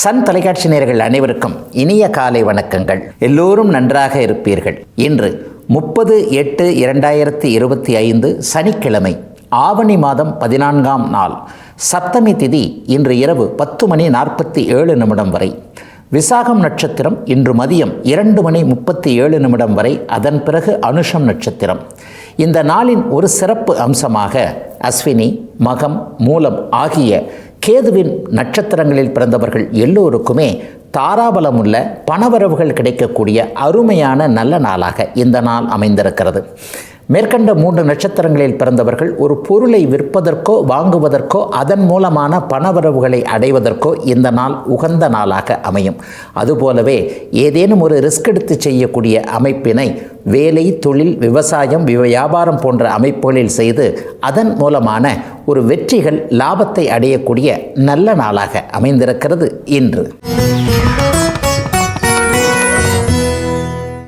Sun தொலைக்காட்சி நேயர்கள் அனைவருக்கும் இனிய காலை வணக்கங்கள். எல்லோரும் நன்றாக இருப்பீர்கள். இன்று 30/8/2025 சனிக்கிழமை, ஆவணி மாதம் 14ஆம் நாள், சப்தமி திதி. இன்று இரவு 10:47 வரை. விசாகம் நட்சத்திரம் இன்று மதியம் 2:37 வரை. அதன் பிறகு அனுஷம் நட்சத்திரம். இந்த நாளின் ஒரு சிறப்பு அம்சமாக அஸ்வினி, மகம், மூலம் ஆகிய கேதுவின் நட்சத்திரங்களில் பிறந்தவர்கள் எல்லோருக்குமே தாராபலமுள்ள பணவரவுகள் கிடைக்கக்கூடிய அருமையான நல்ல நாளாக இந்த நாள் அமைந்திருக்கிறது. மேற்கண்ட 3 நட்சத்திரங்களில் பிறந்தவர்கள் ஒரு பொருளை விற்பதற்கோ வாங்குவதற்கோ அதன் மூலமான பணவரவுகளை அடைவதற்கோ இந்த நாள் உகந்த நாளாக அமையும். அதுபோலவே ஏதேனும் ஒரு ரிஸ்க் எடுத்து செய்யக்கூடிய அமைப்பினை வேலை, தொழில், விவசாயம், வியாபாரம் போன்ற அமைப்புகளில் செய்து அதன் மூலமான ஒரு வெற்றிகள், லாபத்தை அடையக்கூடிய நல்ல நாளாக அமைந்திருக்கிறது இன்று.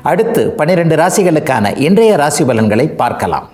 அடுத்து 12 ராசிகளுக்கான இன்றைய ராசி பலன்களை பார்க்கலாம்.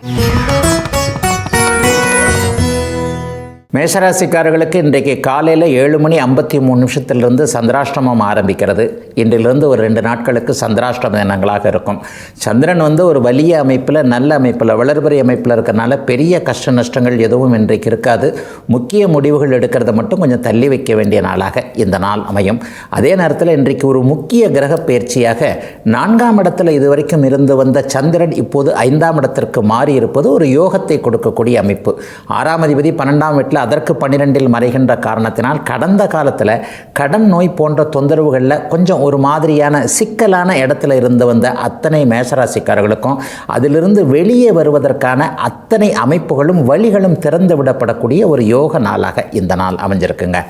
மேஷராசிக்காரர்களுக்கு இன்றைக்கு காலையில் 7:53 சந்திராஷ்டமம் ஆரம்பிக்கிறது. இன்றிலிருந்து ஒரு 2 நாட்களுக்கு சந்திராஷ்டம தினங்களாக இருக்கும். சந்திரன் ஒரு வலிய அமைப்பில், நல்ல அமைப்பில், வளர்பறை அமைப்பில் இருக்கிறனால பெரிய கஷ்ட நஷ்டங்கள் எதுவும் இன்றைக்கு இருக்காது. முக்கிய முடிவுகள் எடுக்கிறத மட்டும் கொஞ்சம் தள்ளி வைக்க வேண்டிய நாளாக இந்த நாள் அமையும். அதே நேரத்தில் இன்றைக்கு ஒரு முக்கிய கிரக பயிற்சியாக 4ஆம் இடத்துல இதுவரைக்கும் இருந்து வந்த சந்திரன் இப்போது 5ஆம் இடத்திற்கு மாறி இருப்பது ஒரு யோகத்தை கொடுக்கக்கூடிய அமைப்பு. 6ஆம் அதிபதி 12ஆம் வீட்டில், அதற்கு 12இல் மறைகின்ற காரணத்தினால் கடந்த காலத்தில் கடன் நோய் போன்ற தொந்தரவுகளில் கொஞ்சம் ஒரு மாதிரியான சிக்கலான இடத்துல இருந்து வந்த அத்தனை மேஷராசிக்காரர்களுக்கும் அதிலிருந்து வெளியே வருவதற்கான அத்தனை அமைப்புகளும் வழிகளும் திறந்து விடப்படக்கூடிய ஒரு யோக நாளாக இந்த நாள் அமைஞ்சிருக்குங்க.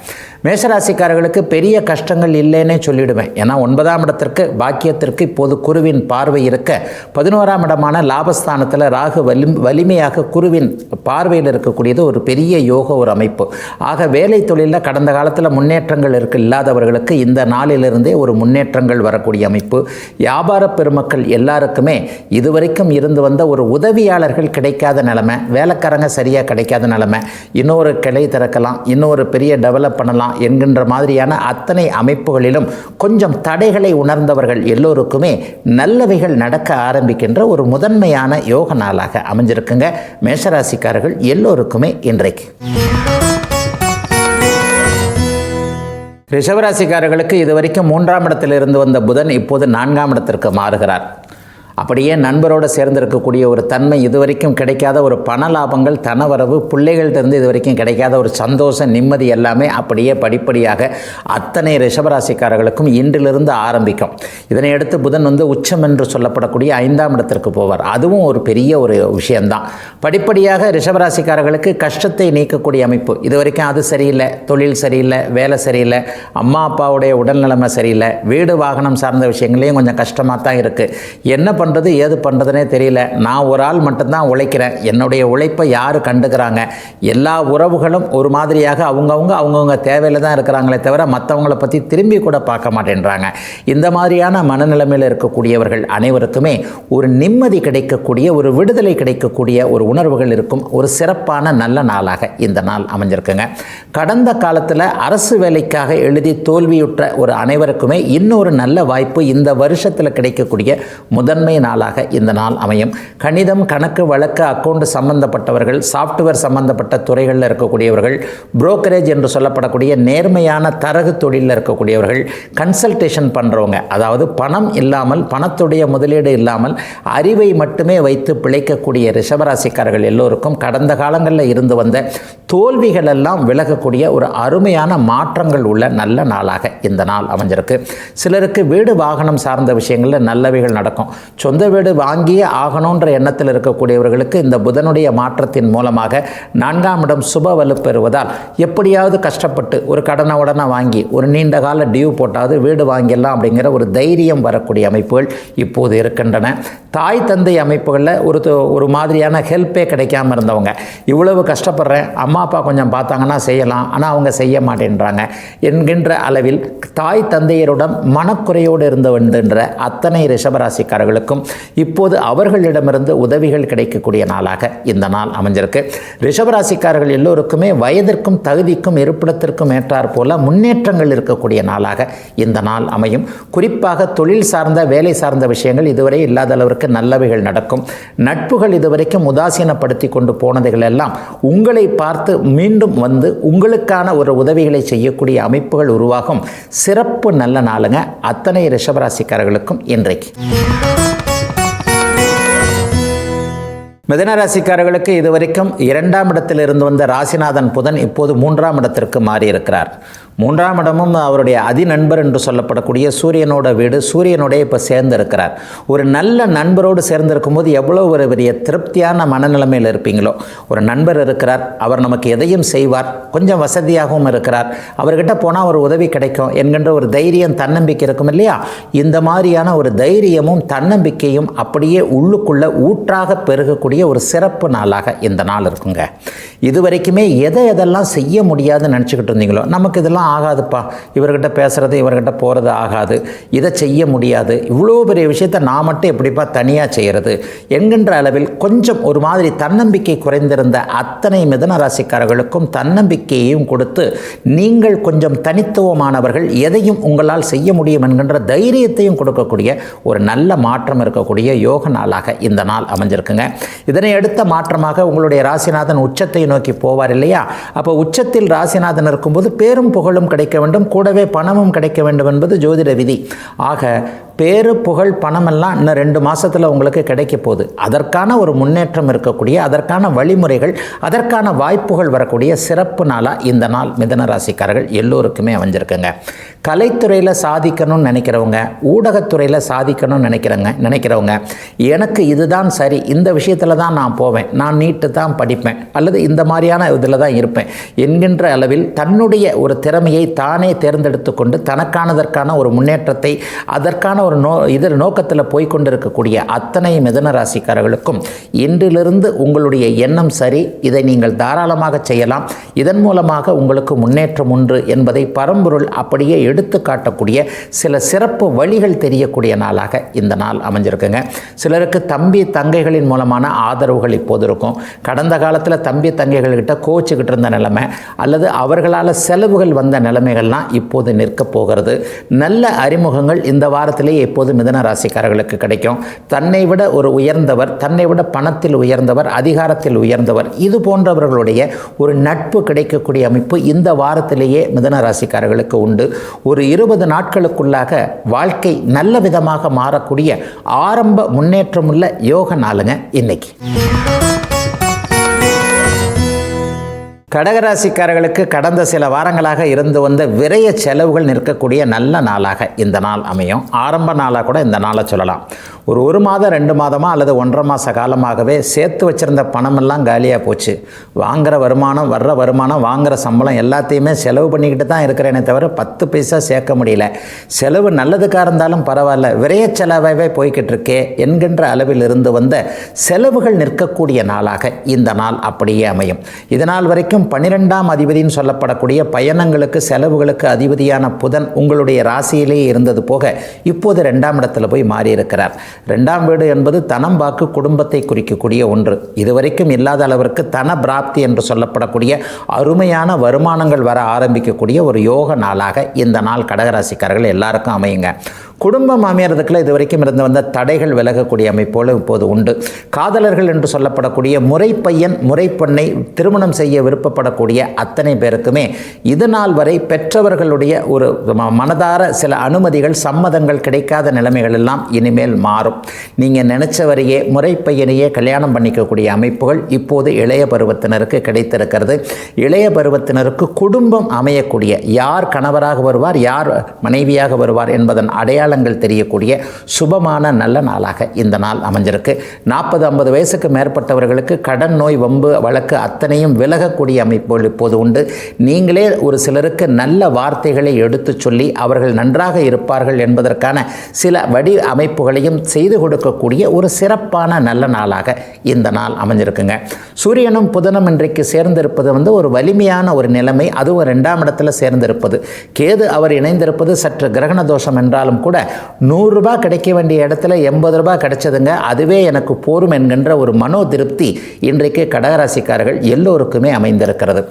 மேஷராசிக்காரர்களுக்கு பெரிய கஷ்டங்கள் இல்லைன்னே சொல்லிவிடுவேன். ஏன்னா 9ஆம் இடத்திற்கு, பாக்கியத்திற்கு இப்போது குருவின் பார்வை இருக்க, 11ஆம் இடமான லாபஸ்தானத்தில் ராகு வலிமையாக குருவின் பார்வையில் இருக்கக்கூடியது ஒரு பெரிய யோக ஒரு அமைப்பு. ஆக வேலை தொழிலில் கடந்த காலத்தில் முன்னேற்றங்கள் இல்லாதவர்களுக்கு இந்த நாளிலிருந்தே ஒரு முன்னேற்றங்கள் வரக்கூடிய அமைப்பு. வியாபார பெருமக்கள் எல்லாருக்குமே இதுவரைக்கும் இருந்து வந்த ஒரு உதவியாளர்கள் கிடைக்காத நிலைமை, வேலைக்காரங்க சரியாக கிடைக்காத நிலைமை, இன்னொரு கிளை திறக்கலாம், இன்னொரு பெரிய டெவலப் பண்ணலாம் என்கின்ற மாதிரியான அத்தனை அமைப்புகளிலும் கொஞ்சம் தடைகளை உணர்ந்தவர்கள் எல்லோருக்குமே நல்லவைகள் நடக்க ஆரம்பிக்கின்ற ஒரு முதன்மையான யோக நாளாக அமைஞ்சிருக்குங்க மேஷராசிக்காரர்கள் எல்லோருக்குமே இன்றைக்கு. ரிஷபராசிக்காரர்களுக்கு இதுவரைக்கும் 3ஆம் இடத்தில் இருந்து வந்த புதன் இப்போது 4ஆம் இடத்திற்கு மாறுகிறார். அப்படியே நண்பரோடு சேர்ந்திருக்கக்கூடிய ஒரு தன்மை, இதுவரைக்கும் கிடைக்காத ஒரு பண லாபங்கள், தனவரவு, பிள்ளைகள்கிட்டருந்து இதுவரைக்கும் கிடைக்காத ஒரு சந்தோஷம், நிம்மதி எல்லாமே அப்படியே படிப்படியாக அத்தனை ரிஷபராசிக்காரர்களுக்கும் இன்றிலிருந்து ஆரம்பிக்கும். இதனை அடுத்து புதன் உச்சம் என்று சொல்லப்படக்கூடிய 5ஆம் இடத்திற்கு போவார். அதுவும் ஒரு பெரிய ஒரு விஷயம்தான். படிப்படியாக ரிஷபராசிக்காரர்களுக்கு கஷ்டத்தை நீக்கக்கூடிய அமைப்பு. இதுவரைக்கும் அது சரியில்லை, தொழில் சரியில்லை, வேலை சரியில்லை, அம்மா அப்பாவுடைய உடல்நிலைமை சரியில்லை, வீடு வாகனம் சார்ந்த விஷயங்களையும் கொஞ்சம் கஷ்டமாக தான் இருக்குது. என்ன பண்ணுறது ஏது பண்ணுறதுனே தெரியல. நான் ஒரு ஆள் மட்டும்தான் உழைக்கிறேன், என்னுடைய உழைப்பை யார் கண்டுக்கிறாங்க, எல்லா உறவுகளும் ஒரு மாதிரியாக அவங்கவுங்க தேவையில் தான் இருக்கிறாங்களே தவிர மற்றவங்களை பற்றி திரும்பி கூட பார்க்க மாட்டேன்றாங்க. இந்த மாதிரியான மனநிலைமையில் இருக்கக்கூடியவர்கள் அனைவருக்குமே ஒரு நிம்மதி கிடைக்கக்கூடிய, ஒரு விடுதலை கிடைக்கக்கூடிய ஒரு உணர்வுகள் இருக்கும். ஒரு சிறப்பான நல்ல நாளாக இந்த நாள் அமைஞ்சிருக்குங்க. கடந்த காலத்தில் அரசு வேலைக்காக எழுதி தோல்வியுற்ற ஒரு அனைவருக்குமே இன்னொரு நல்ல வாய்ப்பு இந்த வருஷத்தில் கிடைக்கக்கூடிய முதன்மை நாளாக இந்த நாள் அமையும். கணிதம், கணக்கு, வழக்கு, அக்கௌண்ட் சம்பந்தப்பட்டவர்கள், சாஃப்ட்வேர் சம்பந்தப்பட்ட துறைகளில் இருக்கக்கூடியவர்கள், புரோக்கரேஜ் என்று சொல்லப்படக்கூடிய நேர்மையான தரகு தொழிலில் இருக்கக்கூடியவர்கள், கன்சல்டேஷன் பண்ணுறவங்க, அதாவது பணம் இல்லாமல், பணத்துடைய முதலீடு இல்லாமல் அறிவை மட்டுமே வைத்து பிழைக்கக்கூடிய ரிஷபராசிக்காரர்கள் எல்லோருக்கும் கடந்த காலங்களில் இருந்து வந்த தோல்விகள் எல்லாம் விலகக்கூடிய ஒரு அருமையான மாற்றங்கள் உள்ள நல்ல நாளாக இந்த நாள் அமைஞ்சிருக்கு. சிலருக்கு வீடு வாகனம் சார்ந்த விஷயங்களில் நல்லவைகள் நடக்கும். சொந்த வீடு வாங்கியே ஆகணுன்ற எண்ணத்தில் இருக்கக்கூடியவர்களுக்கு இந்த புதனுடைய மாற்றத்தின் மூலமாக 4ஆம் இடம் சுப வலு பெறுவதால் எப்படியாவது கஷ்டப்பட்டு ஒரு கடனை உடனே வாங்கி ஒரு நீண்ட கால டியூ போட்டாவது வீடு வாங்கிடலாம் அப்படிங்கிற ஒரு தைரியம் வரக்கூடிய அமைப்புகள் இப்போது இருக்கின்றன. தாய் தந்தை அமைப்புகளில் ஒரு மாதிரியான ஹெல்ப்பே கிடைக்காம இருந்தவங்க, இவ்வளவு கஷ்டப்படுறேன், அம்மா அப்பா கொஞ்சம் பார்த்தாங்கன்னா செய்யலாம், ஆனால் அவங்க செய்ய மாட்டேன்றாங்க என்கின்ற அளவில் தாய் தந்தையருடன் மனக்குறையோடு இருந்து வந்துன்ற அத்தனை ரிஷபராசிக்காரர்களுக்கும் இருக்கும். இப்போது அவர்களிடமிருந்து உதவிகள் கிடைக்கக்கூடிய நாளாக இந்த நாள் அமைஞ்சிருக்கு. ரிஷபராசிக்காரர்கள் எல்லோருக்குமே வயதிற்கும் தகுதிக்கும் இருப்பிடத்திற்கும் ஏற்றாற் போல முன்னேற்றங்கள் இருக்கக்கூடிய நாளாக இந்த நாள் அமையும். குறிப்பாக தொழில் சார்ந்த வேலை சார்ந்த விஷயங்கள் இதுவரை இல்லாத அளவிற்கு நல்லவைகள் நடக்கும். நட்புகள் இதுவரைக்கும் உதாசீனப்படுத்தி கொண்டு போனதுகள் எல்லாம் உங்களை பார்த்து மீண்டும் வந்து உங்களுக்கான ஒரு உதவிகளை செய்யக்கூடிய அமைப்புகள் உருவாகும். சிறப்பு நல்ல நாளுங்க அத்தனை ரிஷபராசிக்காரர்களுக்கும் இன்றைக்கு. மிதுனராசிக்காரர்களுக்கு இதுவரைக்கும் 2ஆம் இடத்தில் இருந்து வந்த ராசிநாதன் புதன் இப்போது 3ஆம் இடத்திற்கு மாறியிருக்கிறார். 3ஆம் இடமும் அவருடைய அதிநண்பர் என்று சொல்லப்படக்கூடிய சூரியனோட வீடு. சூரியனோடைய இப்போ சேர்ந்திருக்கிறார். ஒரு நல்ல நண்பரோடு சேர்ந்திருக்கும் போது எவ்வளோ ஒரு பெரிய திருப்தியான மனநிலைமையில் இருப்பீங்களோ. ஒரு நண்பர் இருக்கிறார், அவர் நமக்கு எதையும் செய்வார், கொஞ்சம் வசதியாகவும் இருக்கிறார், அவர்கிட்ட போனால் ஒரு உதவி கிடைக்கும் என்கின்ற ஒரு தைரியம் தன்னம்பிக்கை இருக்கும் இல்லையா. இந்த மாதிரியான ஒரு தைரியமும் தன்னம்பிக்கையும் அப்படியே உள்ளுக்குள்ளே ஊற்றாக பெருகக்கூடிய ஒரு சிறப்பு நாளாக இந்த நாள் இருக்குங்க. இதுவரைக்குமே எதெல்லாம் செய்ய முடியாதுன்னு நினச்சிக்கிட்டு இருந்தீங்களோ, நமக்கு இதெல்லாம் ஆகாதுப்பா, இவர்கிட்ட பேசுறது இவர்கிட்ட போகிறது ஆகாது, இதை செய்ய முடியாது, இவ்வளோ பெரிய விஷயத்தை நான் மட்டும் எப்படிப்பா தனியாக செய்கிறது என்கின்ற அளவில் கொஞ்சம் ஒரு மாதிரி தன்னம்பிக்கை குறைந்திருந்த அத்தனை மிதுன ராசிக்காரர்களுக்கும் தன்னம்பிக்கையையும் கொடுத்து நீங்கள் கொஞ்சம் தனித்துவமானவர்கள், எதையும் உங்களால் செய்ய முடியும் என்கின்ற தைரியத்தையும் கொடுக்கக்கூடிய ஒரு நல்ல மாற்றம் இருக்கக்கூடிய யோக நாளாக இந்த நாள் அமைஞ்சிருக்குங்க. இதனை அடுத்த மாற்றமாக உங்களுடைய ராசிநாதன் உச்சத்தை நோக்கி போவார் இல்லையா. அப்போ உச்சத்தில் ராசிநாதன் இருக்கும்போது பேரும் புகழும் கிடைக்க வேண்டும், கூடவே பணமும் கிடைக்க வேண்டும் என்பது ஜோதிட விதி. ஆக பேரு புகழ் பணமெல்லாம் இன்னும் 2 மாதத்தில் உங்களுக்கு கிடைக்க போகுது. அதற்கான ஒரு முன்னேற்றம் இருக்கக்கூடிய, அதற்கான வழிமுறைகள், அதற்கான வாய்ப்புகள் வரக்கூடிய சிறப்பு நாளாக இந்த நாள் மிதுன ராசிக்காரர்கள் எல்லோருக்குமே அமைஞ்சிருக்குங்க. கலைத்துறையில் சாதிக்கணும்னு நினைக்கிறவங்க, ஊடகத்துறையில் சாதிக்கணும்னு நினைக்கிறவங்க எனக்கு இதுதான் சரி, இந்த விஷயத்தில் தான் நான் போவேன், நான் நீட்டு தான் படிப்பேன் அல்லது இந்த மாதிரியான இதில் தான் இருப்பேன் என்கின்ற அளவில் தன்னுடைய ஒரு திறமையை தானே தேர்ந்தெடுத்து கொண்டு தனக்கானதற்கான ஒரு முன்னேற்றத்தை அதற்கான ஒரு நோக்கத்தில் போய்கொண்டிருக்கக்கூடிய அத்தனை மிதுன ராசிக்காரர்களுக்கும் இன்றிலிருந்து உங்களுடைய எண்ணம் சரி, இதை நீங்கள் தாராளமாக செய்யலாம், இதன் மூலமாக உங்களுக்கு முன்னேற்றம் உண்டு என்பதை பரம்பொருள் அப்படியே எடுத்து காட்டக்கூடிய சில சிறப்பு வழிகள் தெரியக்கூடிய நாளாக இந்த நாள் அமைஞ்சிருக்குங்க. சிலருக்கு தம்பி தங்கைகளின் மூலமான ஆதரவுகள் இப்போது இருக்கும். கடந்த காலத்தில் தம்பி தங்கைகள்கிட்ட கோச்சிக்கிட்டு இருந்த நிலைமை அல்லது அவர்களால் செலவுகள் வந்த நிலைமைகள்லாம் இப்போது நிற்க போகிறது. நல்ல அறிமுகங்கள் இந்த வாரத்திலே இப்போது மிதுன ராசிக்காரர்களுக்கு கிடைக்கும். தன்னை விட ஒரு உயர்ந்தவர், தன்னை விட பணத்தில் உயர்ந்தவர், அதிகாரத்தில் உயர்ந்தவர், இது போன்றவர்களுடைய ஒரு நட்பு கிடைக்கக்கூடிய அமைப்பு இந்த வாரத்திலேயே மிதுன ராசிக்காரர்களுக்கு உண்டு. ஒரு 20 நாட்களுக்குள்ளாக வாழ்க்கை நல்ல விதமாக மாறக்கூடிய ஆரம்ப முன்னேற்றமுள்ள யோக நாளுங்க இன்னைக்கு. கடகராசிக்காரர்களுக்கு கடந்த சில வாரங்களாக இருந்து வந்த விரய செலவுகள் நிற்கக்கூடிய நல்ல நாளாக இந்த நாள் அமையும். ஆரம்ப நாளாக கூட இந்த நாளை சொல்லலாம். ஒரு மாதம் 2 மாதமாக அல்லது 1.5 மாத காலமாகவே சேர்த்து வச்சுருந்த பணமெல்லாம் காலியாக போச்சு. வாங்குகிற வருமானம், வர்ற வருமானம், வாங்குகிற சம்பளம் எல்லாத்தையுமே செலவு பண்ணிக்கிட்டு தான் இருக்கிறேனே தவிர 10 பைசா சேர்க்க முடியல. செலவு நல்லதுக்காக இருந்தாலும் பரவாயில்ல, விரைய செலவாகவே போய்கிட்டு இருக்கே என்கின்ற அளவில் இருந்து வந்த செலவுகள் நிற்கக்கூடிய நாளாக இந்த நாள் அப்படியே அமையும். இதனால் வரைக்கும் 12ஆம் அதிபதினு சொல்லப்படக்கூடிய பயணங்களுக்கு செலவுகளுக்கு அதிபதியான புதன் உங்களுடைய ராசியிலேயே இருந்தது போக இப்போது 2ஆம் இடத்துல போய் மாறியிருக்கிறார். 2ஆம் வீடு என்பது தனம் வாக்கு குடும்பத்தை குறிக்கக்கூடிய ஒன்று. இதுவரைக்கும் இல்லாத அளவிற்கு தன பிராப்தி என்று சொல்லப்படக்கூடிய அருமையான வருமானங்கள் வர ஆரம்பிக்கக்கூடிய ஒரு யோக நாளாக இந்த நாள் கடகராசிக்காரர்கள் எல்லாருக்கும் அமையுங்க. குடும்பம் அமையறதுக்குள்ள இது வரைக்கும் இருந்து வந்த தடைகள் விலகக்கூடிய அமைப்போடு இப்போது உண்டு. காதலர்கள் என்று சொல்லப்படக்கூடிய முறைப்பையன் முறைப்பெண்ணை திருமணம் செய்ய விருப்பப்படக்கூடிய அத்தனை பேருக்குமே இது நாள் வரை பெற்றவர்களுடைய ஒரு மனதார சில அனுமதிகள் சம்மதங்கள் கிடைக்காத நிலைமைகள் எல்லாம் இனிமேல் மாறும். நீங்கள் நினைச்சவரையே முறைப்பையனையே கல்யாணம் பண்ணிக்கக்கூடிய அமைப்புகள் இப்போது இளைய பருவத்தினருக்கு கிடைத்திருக்கிறது. இளைய பருவத்தினருக்கு குடும்பம் அமையக்கூடிய, யார் கணவராக வருவார், யார் மனைவியாக வருவார் என்பதன் அடையாளங்கள் தெரியக்கூடிய சுபமான நல்ல நாளாக இந்த நாள் அமைஞ்சிருக்கு. 40-50 வயசுக்கு மேற்பட்டவர்களுக்கு கடன், நோய், வம்பு, வழக்கு அத்தனையும் விலகக்கூடிய அமைப்புகள் இப்போது உண்டு. நீங்களே ஒரு சிலருக்கு நல்ல வார்த்தைகளை எடுத்து சொல்லி அவர்கள் நன்றாக இருப்பார்கள் என்பதற்கான சில வடி அமைப்புகளையும் செய்து கொடுக்கக்கூடிய ஒரு சிறப்பான நல்ல நாளாக இந்த நாள் அமைஞ்சிருக்குங்க. சூரியனும் புதனும் இன்றைக்கு சேர்ந்திருப்பது ஒரு வலிமையான ஒரு நிலைமை. அதுவும் 2ஆம் இடத்துல சேர்ந்திருப்பது. கேது அவர் இணைந்திருப்பது சற்று கிரகண தோஷம் என்றாலும் கூட கூட 100 ரூபாய் கிடைக்க வேண்டிய இடத்துல 80 ரூபாய் கிடைச்சதுங்க, அதுவே எனக்கு போரும் என்கின்ற ஒரு மனோ திருப்தி இன்றைக்கு கடகராசிக்காரர்கள் எல்லோருக்குமே அமைந்திருக்கிறது.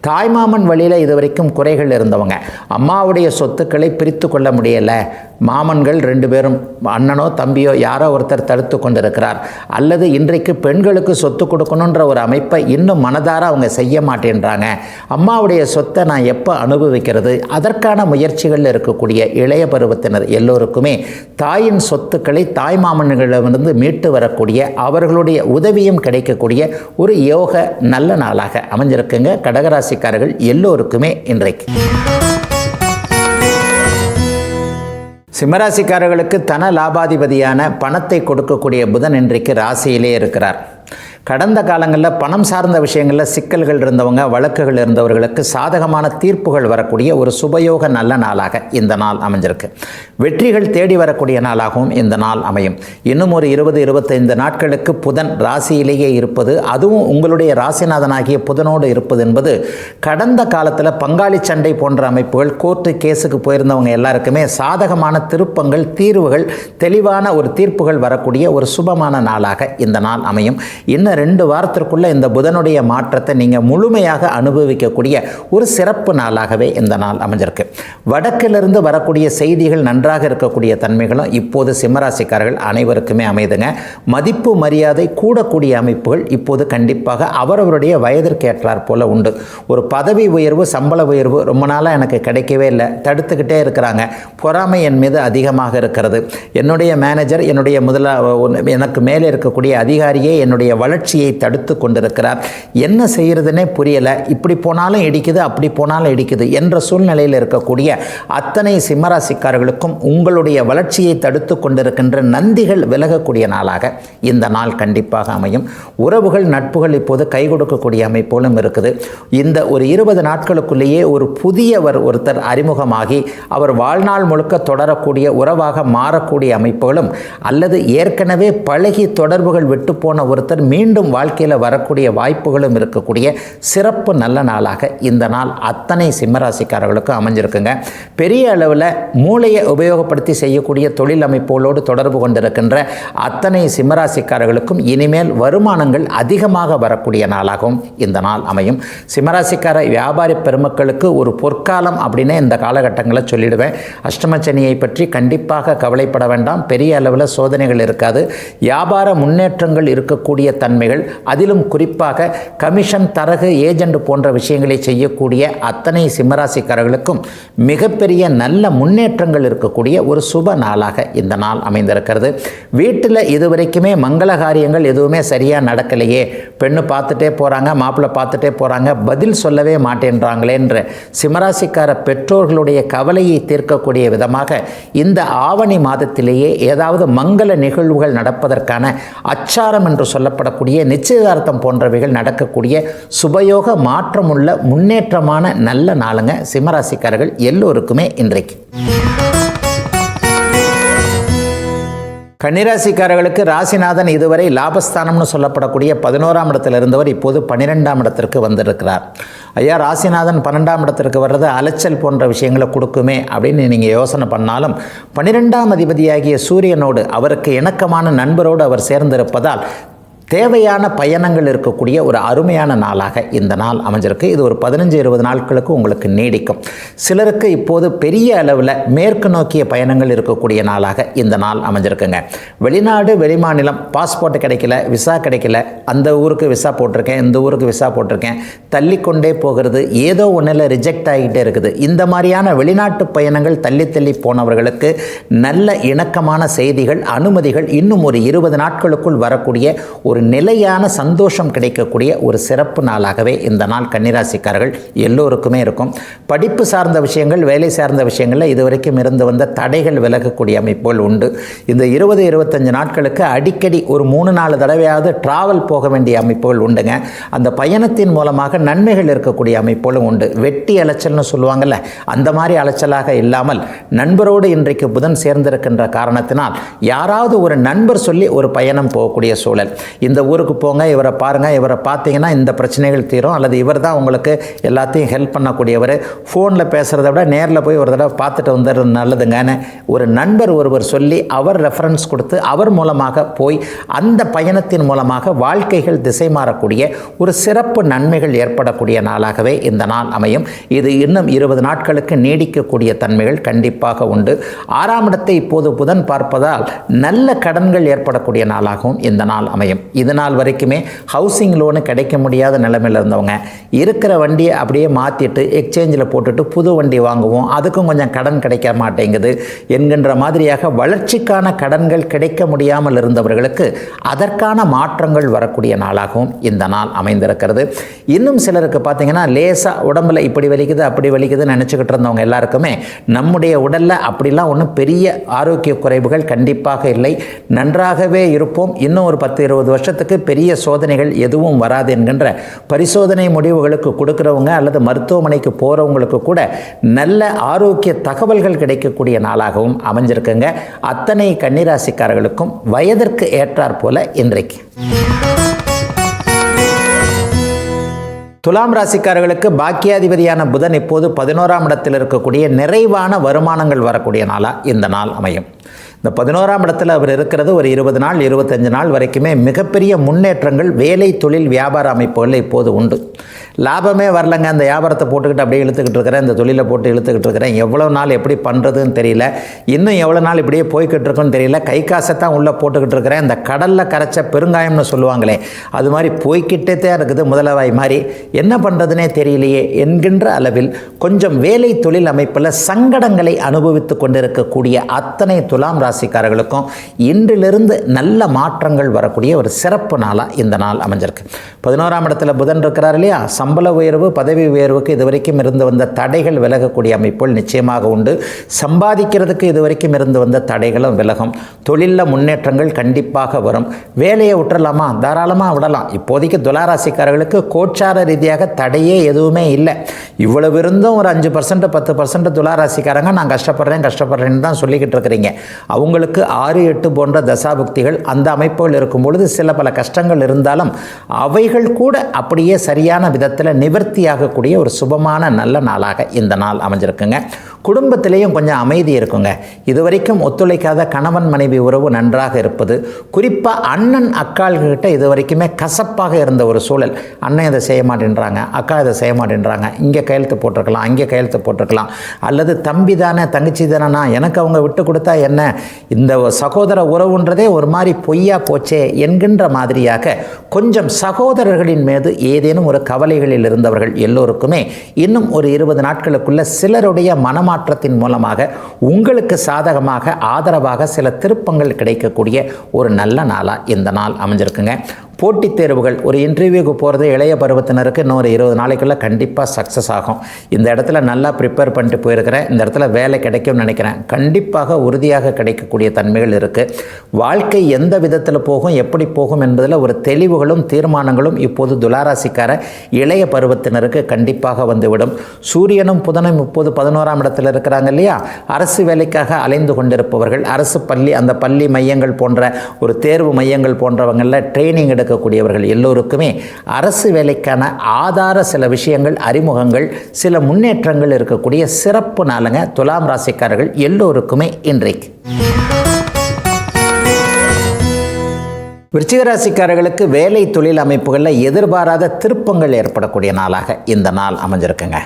தாய்மாமன் வழியில் இதுவரைக்கும் குறைகள் இருந்தவங்க, அம்மாவுடைய சொத்துக்களை பிரித்து கொள்ள முடியலை, மாமன்கள் 2 பேரும் அண்ணனோ தம்பியோ யாரோ ஒருத்தர் தடுத்து கொண்டிருக்கிறார், அல்லது இன்றைக்கு பெண்களுக்கு சொத்து கொடுக்கணுன்ற ஒரு அமைப்பை இன்னும் மனதார அவங்க செய்ய மாட்டேன்றாங்க, அம்மாவுடைய சொத்தை நான் எப்போ அனுபவிக்கிறது, அதற்கான முயற்சிகளில் இருக்கக்கூடிய இளைய பருவத்தினர் எல்லோருக்குமே தாயின் சொத்துக்களை தாய் மாமன்களிடமிருந்து மீட்டு வரக்கூடிய அவர்களுடைய உதவியும் கிடைக்கக்கூடிய ஒரு யோக நல்ல நாளாக அமைஞ்சிருக்குங்க கடகராசிக்காரர்கள் எல்லோருக்குமே இன்றைக்கு. சிம்மராசிக்காரர்களுக்கு தன லாபாதிபதியான பணத்தை கொடுக்கக்கூடிய புதன் இன்றைக்கு ராசியிலே இருக்கிறார். கடந்த காலங்களில் பணம் சார்ந்த விஷயங்களில் சிக்கல்கள் இருந்தவங்க, வழக்குகள் இருந்தவர்களுக்கு சாதகமான தீர்ப்புகள் வரக்கூடிய ஒரு சுபயோக நல்ல நாளாக இந்த நாள் அமைஞ்சிருக்கு. வெற்றிகள் தேடி வரக்கூடிய நாளாகவும் இந்த நாள் அமையும். இன்னும் ஒரு 20-25 நாட்களுக்கு புதன் ராசியிலேயே இருப்பது, அதுவும் உங்களுடைய ராசிநாதனாகிய புதனோடு இருப்பது என்பது கடந்த காலத்தில் பங்காளி சண்டை போன்ற அமைப்புகள், கோர்ட்டு கேஸுக்கு போயிருந்தவங்க எல்லாருக்குமே சாதகமான திருப்பங்கள், தீர்வுகள், தெளிவான ஒரு தீர்ப்புகள் வரக்கூடிய ஒரு சுபமான நாளாக இந்த நாள் அமையும். இன்னும் 2 வாரத்திற்குள்ள இந்த புதனுடைய மாற்றத்தை நீங்கள் முழுமையாக அனுபவிக்கக்கூடிய ஒரு சிறப்பு நாளாகவே இந்த நாள் அமைஞ்சிருக்கு. வடக்கிலிருந்து வரக்கூடிய செய்திகள் நன்றாக இருக்கக்கூடிய தன்மைகளும் இப்போது சிம்மராசிக்காரர்கள் அனைவருக்குமே அமைதுங்க. மதிப்பு மரியாதை கூடக்கூடிய அமைப்புகள் இப்போது கண்டிப்பாக அவரவருடைய வயதிற்கு ஏற்றாற் போல உண்டு. ஒரு பதவி உயர்வு, சம்பள உயர்வு ரொம்ப நாளாக எனக்கு கிடைக்கவே இல்லை, தடுத்துக்கிட்டே இருக்கிறாங்க, பொறாமை என் மீது அதிகமாக இருக்கிறது, என்னுடைய மேனேஜர், என்னுடைய எனக்கு மேலே இருக்கக்கூடிய அதிகாரியே என்னுடைய வளர்ச்சியை தடுத்து கொண்டிருக்கிறார், என்ன செய்யறதுனே புரியல, இப்படி போனாலும் இடிக்குது, அப்படி போனாலும் இடிக்குது என்ற சூழ்நிலையில் இருக்கக்கூடிய அத்தனை சிம்மராசிக்காரர்களுக்கும் உங்களுடைய வளர்ச்சியை தடுத்து கொண்டிருக்கின்ற நந்திகள் விலகக்கூடிய நாளாக இந்த நாள் கண்டிப்பாக அமையும். உறவுகள், நட்புகள் இப்போது கை கொடுக்கக்கூடிய அமைப்போலும் இருக்குது. இந்த ஒரு 20 நாட்களுக்குள்ளேயே ஒரு புதியவர் ஒருத்தர் அறிமுகமாகி அவர் வாழ்நாள் முழுக்க தொடரக்கூடிய உறவாக மாறக்கூடிய அமைப்புகளும், அல்லது ஏற்கனவே பழகி தொடர்புகள் விட்டு போன ஒருத்தர் மீண்டும் வாழ்க்கையில் வரக்கூடிய வாய்ப்புகளும் இருக்கக்கூடிய சிறப்பு நல்ல நாளாக இந்த நாள் அத்தனை சிம்மராசிக்காரர்களுக்கும் அமைஞ்சிருக்குங்க. பெரிய அளவில் மூளையை உபயோகப்படுத்தி செய்யக்கூடிய தொழில் அமைப்புகளோடு தொடர்பு கொண்டிருக்கின்ற அத்தனை சிம்மராசிக்காரர்களுக்கும் இனிமேல் வருமானங்கள் அதிகமாக வரக்கூடிய நாளாகவும் இந்த நாள் அமையும். சிம்மராசிக்கார வியாபாரி பெருமக்களுக்கு ஒரு பொற்காலம் அப்படின்னு இந்த காலகட்டங்களில் சொல்லிடுவேன். அஷ்டமச்சனியை பற்றி கண்டிப்பாக கவலைப்பட வேண்டாம், பெரிய அளவில் சோதனைகள் இருக்காது, வியாபார முன்னேற்றங்கள் இருக்கக்கூடிய தன்மைகள், அதிலும் குறிப்பாக கமிஷன், தரகு, ஏஜெண்ட் போன்ற விஷயங்களை செய்யக்கூடிய அத்தனை சிம்மராசிக்காரர்களுக்கும் மிகப்பெரிய நல்ல முன்னேற்றங்கள் இருக்கக்கூடிய ஒரு சுப நாளாக இந்த நாள் அமைந்திருக்கிறது. வீட்டில் இதுவரைக்குமே மங்கள காரியங்கள் எதுவுமே சரியாக நடக்கலையே, பெண்ணு பார்த்துட்டே போகிறாங்க, மாப்பிள்ளை பார்த்துட்டே போகிறாங்க, பதில் சொல்லவே மாட்டேன்றாங்களேன்ற சிம்மராசிக்கார பெற்றோர்களுடைய கவலையை தீர்க்கக்கூடிய விதமாக இந்த ஆவணி மாதத்திலேயே ஏதாவது மங்கள நிகழ்வுகள் நடப்பதற்கான அச்சாரம் என்று சொல்லப்படக்கூடிய நிச்சயதார்த்தம் போன்றவைகள் நடக்கக்கூடிய சுபயோக மாற்றமுள்ள முன்னேற்றமான நல்ல நாளுங்க சிம்மராசிக்காரர்கள் எல்லோருக்குமே இன்றைக்கு. கன்னிராசிக்காரர்களுக்கு ராசிநாதன் இதுவரை லாபஸ்தானம்னு சொல்லப்படக்கூடிய 11ஆம் இடத்தில் இருந்தவர் இப்போது 12ஆம் இடத்திற்கு வந்திருக்கிறார். ஐயா, ராசிநாதன் 12ஆம் இடத்திற்கு வர்றது அலைச்சல் போன்ற விஷயங்களை கொடுக்குமே அப்படின்னு நீங்கள் யோசனை பண்ணாலும் 12ஆம் அதிபதியாகிய சூரியனோடு அவருக்கு இணக்கமான நண்பரோடு அவர் சேர்ந்திருப்பதால் தேவையான பயணங்கள் இருக்கக்கூடிய ஒரு அருமையான நாளாக இந்த நாள் அமைஞ்சிருக்கு. இது ஒரு 15-20 நாட்களுக்கு உங்களுக்கு நீடிக்கும். சிலருக்கு இப்போது பெரிய அளவில் மேற்கு நோக்கிய பயணங்கள் இருக்கக்கூடிய நாளாக இந்த நாள் அமைஞ்சிருக்குங்க. வெளிநாடு, வெளிமாநிலம், பாஸ்போர்ட் கிடைக்கல, விசா கிடைக்கல, அந்த ஊருக்கு விசா போட்டிருக்கேன், இந்த ஊருக்கு விசா போட்டிருக்கேன், தள்ளிக்கொண்டே போகிறது, ஏதோ ஒன்றில் ரிஜெக்ட் ஆகிட்டே இருக்குது. இந்த மாதிரியான வெளிநாட்டு பயணங்கள் தள்ளி தள்ளி போனவர்களுக்கு நல்ல இணக்கமான செய்திகள், அனுமதிகள் இன்னும் ஒரு 20 நாட்களுக்குள் வரக்கூடிய ஒரு நிலையான சந்தோஷம் கிடைக்கக்கூடிய ஒரு சிறப்பு நாளாகவே இந்த நாள் கன்னிராசிக்காரர்கள் எல்லோருக்குமே இருக்கும். படிப்பு சார்ந்த விஷயங்கள், வேலை சார்ந்த விஷயங்களில் இதுவரைக்கும் இருந்து வந்த தடைகள் விலகக்கூடிய அமைப்புகள் உண்டு. இந்த 20-25 நாட்களுக்கு அடிக்கடி ஒரு 3-4 தடவையாவது டிராவல் போக வேண்டிய அமைப்புகள் உண்டுங்க. அந்த பயணத்தின் மூலமாக நன்மைகள் இருக்கக்கூடிய அமைப்புகளும் உண்டு. வெட்டி அலைச்சல்னு சொல்லுவாங்கள்ல, அந்த மாதிரி அலைச்சலாக இல்லாமல் நண்பரோடு இன்றைக்கு புதன் சேர்ந்திருக்கின்ற காரணத்தினால் யாராவது ஒரு நண்பர் சொல்லி ஒரு பயணம் போகக்கூடிய சூழல். இந்த ஊருக்கு போங்க, இவரை பாருங்கள், இவரை பார்த்தீங்கன்னா இந்த பிரச்சனைகள் தீரும், அல்லது இவர் தான் உங்களுக்கு எல்லாத்தையும் ஹெல்ப் பண்ணக்கூடியவர், ஃபோனில் பேசுகிறத விட நேரில் போய் ஒரு தடவை பார்த்துட்டு வந்துடுறது நல்லதுங்கன்னு ஒரு நண்பர் ஒருவர் சொல்லி அவர் ரெஃபரன்ஸ் கொடுத்து அவர் மூலமாக போய் அந்த பயணத்தின் மூலமாக வாழ்க்கைகள் திசை மாறக்கூடிய ஒரு சிறப்பு நன்மைகள் ஏற்படக்கூடிய நாளாகவே இந்த நாள் அமையும். இது இன்னும் 20 நாட்களுக்கு நீடிக்கக்கூடிய தன்மைகள் கண்டிப்பாக உண்டு. 6ஆம் இடத்தை இப்போது புதன் பார்ப்பதால் நல்ல கடன்கள் ஏற்படக்கூடிய நாளாகவும் இந்த நாள் அமையும். இது நாள் வரைக்குமே ஹவுசிங் லோனு கிடைக்க முடியாத நிலைமையில் இருந்தவங்க இருக்கிற வண்டியை அப்படியே மாற்றிட்டு எக்ஸ்சேஞ்சில் போட்டுட்டு புது வண்டி வாங்குவோம், அதுக்கும் கொஞ்சம் கடன் கிடைக்க மாட்டேங்குது என்கின்ற மாதிரியாக வளர்ச்சிக்கான கடன்கள் கிடைக்க முடியாமல் இருந்தவர்களுக்கு அதற்கான மாற்றங்கள் வரக்கூடிய நாளாகவும் இந்த நாள் அமைந்திருக்கிறது. இன்னும் சிலருக்கு பார்த்தீங்கன்னா லேசாக உடம்புல இப்படி வலிக்குது அப்படி வலிக்குதுன்னு நினச்சிக்கிட்டு இருந்தவங்க எல்லாருக்குமே நம்முடைய உடலில் அப்படிலாம் ஒன்றும் பெரிய ஆரோக்கிய குறைவுகள் கண்டிப்பாக இல்லை, நன்றாகவே இருப்போம், இன்னும் ஒரு 10-20 வருஷத்துக்கு பெரிய சோதனைகள் எதுவும் வராது என்கின்ற பரிசோதனை முடிவுகளுக்கு கொடுக்குறவங்க அல்லது மருத்துவமனைக்கு போகிறவங்களுக்கு கூட நல்ல ஆரோக்கிய தகவல்கள் கிடைக்கக்கூடிய நாளாகவும் அமைஞ்சிருக்குங்க. அத்தனை கன்னிராசிக்காரர்களுக்கும் வயதிற்கு ஏற்றாற் போல இன்றைக்கு. துலாம் ராசிக்காரர்களுக்கு பாக்கியாதிபதியான புதன் இப்போது 11ஆம் இடத்தில் இருக்கக்கூடிய நிறைவான வருமானங்கள் வரக்கூடிய நாளாக இந்த நாள் அமையும். இந்த 11ஆம் இடத்தில் அவர் இருக்கிறது ஒரு 20 நாள் 25 நாள் வரைக்குமே மிகப்பெரிய முன்னேற்றங்கள் வேலை தொழில் வியாபார அமைப்புகளில் இப்போது உண்டு. லாபமே வரலங்க, அந்த வியாபாரத்தை போட்டுக்கிட்டு அப்படியே இழுத்துக்கிட்டு இருக்கிறேன், இந்த தொழிலை போட்டு இழுத்துக்கிட்டு இருக்கிறேன், எவ்வளோ நாள் எப்படி பண்ணுறதுன்னு தெரியல, இன்னும் எவ்வளோ நாள் இப்படியே போய்கிட்டு இருக்குன்னு தெரியல, கை காசை தான் உள்ளே போட்டுக்கிட்டு இருக்கிறேன், இந்த கடலில் கரைச்ச பெருங்காயம்னு சொல்லுவாங்களே அது மாதிரி போய்கிட்டே தான் இருக்குது, முதலவாய் மாதிரி, என்ன பண்ணுறதுனே தெரியலையே என்கின்ற அளவில் கொஞ்சம் வேலை தொழில் அமைப்பில் சங்கடங்களை அனுபவித்து கொண்டிருக்கக்கூடிய அத்தனை துலாம் ராசிக்காரர்களுக்கும் இன்றிலிருந்து நல்ல மாற்றங்கள் வரக்கூடிய ஒரு சிறப்பு நாளாக இந்த நாள் அமைஞ்சிருக்கு. 11ஆம் இடத்துல புதன் இருக்கிறார் இல்லையா, சம்பள உயர்வு பதவி உயர்வுக்கு இதுவரைக்கும் இருந்து வந்த தடைகள் விலகக்கூடிய அமைப்புகள் நிச்சயமாக உண்டு. சம்பாதிக்கிறதுக்கு இதுவரைக்கும் இருந்து வந்த தடைகளும் விலகும். தொழிலில் முன்னேற்றங்கள் கண்டிப்பாக வரும். வேலையை விட்டுறலாமா, தாராளமாக விடலாம். இப்போதைக்கு துளாராசிக்காரர்களுக்கு கோச்சார ரீதியாக தடையே எதுவுமே இல்லை. இவ்வளவு இருந்தும் ஒரு 5% 10% துளாராசிக்காரங்க நான் கஷ்டப்படுறேன்னு தான் சொல்லிக்கிட்டு இருக்கிறீங்க. அவங்களுக்கு 6-8 போன்ற தசாபுக்திகள் அந்த அமைப்புகள் இருக்கும் பொழுது சில பல கஷ்டங்கள் இருந்தாலும் அவைகள் கூட அப்படியே சரியான விதத்தில் நிவர்த்தியாகக்கூடிய ஒரு சுபமான நல்ல நாளாக இந்த நாள் அமைஞ்சிருக்குங்க. குடும்பத்திலேயும் கொஞ்சம் அமைதி இருக்குங்க. இதுவரைக்கும் ஒத்துழைக்காத கணவன் மனைவி உறவு நன்றாக இருப்பது, குறிப்பாக அண்ணன் அக்காள்கிட்ட இதுவரைக்குமே கசப்பாக இருந்த ஒரு சூழல், அண்ணன் இதை செய்ய மாட்டேன்றாங்க, அக்கா இதை செய்ய மாட்டேன்றாங்க, இங்கே கையெழுத்து போட்டிருக்கலாம் அங்கே கையெழுத்து போட்டிருக்கலாம், அல்லது தம்பி தானே தங்கச்சி தானேண்ணா எனக்கு அவங்க விட்டு கொடுத்தா என்ன, இந்த சகோதர உறவுன்றதே ஒரு மாதிரி பொய்யா போச்சே என்கின்ற மாதிரியாக கொஞ்சம் சகோதரர்களின் மீது ஏதேனும் ஒரு கவலைகளில் இருந்தவர்கள் எல்லோருக்குமே இன்னும் ஒரு 20 நாட்களுக்குள்ள சிலருடைய மனமாற்றத்தின் மூலமாக உங்களுக்கு சாதகமாக ஆதரவாக சில திருப்பங்கள் கிடைக்கக்கூடிய ஒரு நல்ல நாளாக இந்த நாள் அமைஞ்சிருக்குங்க. போட்டித் தேர்வுகள், ஒரு இன்டர்வியூக்கு போகிறது இளைய பருவத்தினருக்கு இன்னொரு 20 நாளைக்குள்ளே கண்டிப்பாக சக்ஸஸ் ஆகும். இந்த இடத்துல நல்லா ப்ரிப்பேர் பண்ணிட்டு போயிருக்கிறேன், இந்த இடத்துல வேலை கிடைக்கும்னு நினைக்கிறேன், கண்டிப்பாக உறுதியாக கிடைக்கக்கூடிய தன்மைகள் இருக்குது. வாழ்க்கை எந்த விதத்தில் போகும் எப்படி போகும் என்பதில் ஒரு தெளிவுகளும் தீர்மானங்களும் இப்போது துளாராசிக்கார இளைய பருவத்தினருக்கு கண்டிப்பாக வந்துவிடும். சூரியனும் புதனும் இப்போது 11ஆம் இடத்தில் இருக்கிறாங்க இல்லையா, அரசு வேலைக்காக அலைந்து கொண்டிருப்பவர்கள், அரசு பள்ளி அந்த பள்ளி மையங்கள் போன்ற ஒரு தேர்வு மையங்கள் போன்றவங்களில் ட்ரைனிங் எடுக்கக்கூடியவர்கள் எல்லோருக்குமே அரசு வேலைக்கான ஆதார சில விஷயங்கள் அறிமுகங்கள் சில முன்னேற்றங்கள் இருக்கக்கூடிய சிறப்பு நாளுங்க துலாம் ராசிக்காரர்கள் எல்லோருக்குமே இன்றைக்கு. விருச்சிக ராசிக்காரர்களுக்கு வேலை தொழில் அமைப்புகளில் எதிர்பாராத திருப்பங்கள் ஏற்படக்கூடிய நாளாக இந்த நாள் அமைஞ்சிருக்குங்க.